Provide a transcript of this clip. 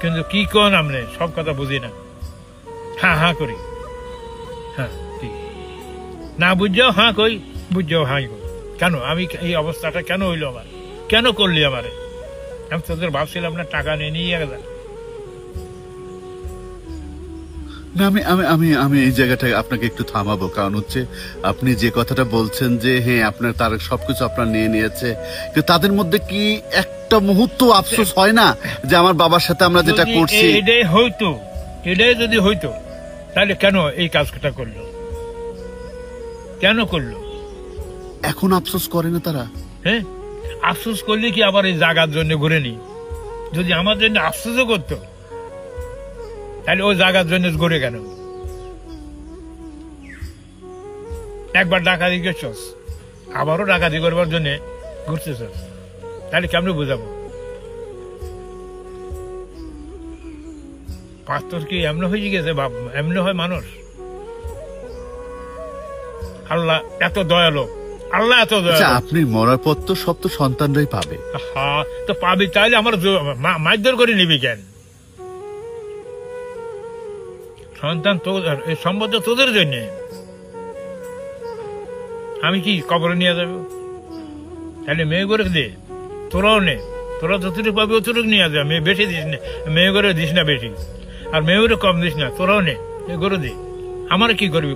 কিন্তু কি কোন আমনে সব কথা বুঝি না, হ্যাঁ হ্যাঁ করি, হ্যাঁ ঠিক না বুঝাও হ্যাঁ কই, বুঝাও হ্যাঁ কই। কেন আমি এই অবস্থাটা কেন হইলো আমার, কেন করলি আমারে? আমি তোদের ভাবছিলাম না টাকা নিয়ে গেলাম। না আমি আমি আমি আমি এই জায়গাটায় আপনাকে একটু থামাবো, কারণ হচ্ছে আপনি যে কথাটা বলছেন যে হ্যাঁ আপনার তার সবকিছু আপনার নিয়ে নিয়েছে, কিন্তু তাদের মধ্যে কি একটা মুহূর্ত আফসোস হয় না যে আমার বাবার সাথে আমরা যেটা করছি? এটাই হইতো, এটাই যদি হইতো তাহলে কেন এই কাজটা করলো, কেন করলো? এখন আফসোস করে না তারা? হ্যাঁ, আফসোস করলে কি আবার এই জায়গার জন্য ঘুরে নি? যদি আমার জন্য আফসোসও করতো তাহলে ওই জায়গার জন্য ঘুরে কেন? একবার ডাকাতি গেছস, আবারও ডাকাতি করবার জন্য ঘুরতেছ, তাহলে কেমন বুঝাবো? পাঁচতর কি এমন হয়ে গেছে? এমন হয় মানুষ? আল্লাহ এত দয়ালু, আল্লাহ এত দয়ালু। আপনি মরার পর তো সব তো সন্তানরাই পাবে। হ্যাঁ তো পাবি, তাহলে আমার মারধর করে নিবি কেন? সন্তান তো এই সম্পদ তোদের জন্য, আমি কি কবরে নিয়ে যাবো? তাহলে মেয়ে করে দে, তোরাও নে, তোরা যতটুকু পাবি অতটুকু নিয়ে যাবে। মেয়ে বেশি দিস না, মেয়ে করে দিস না বেশি, আর মেয়েরও কম দিস না, তোরাও নে, গরু দে। আমার কি করবি?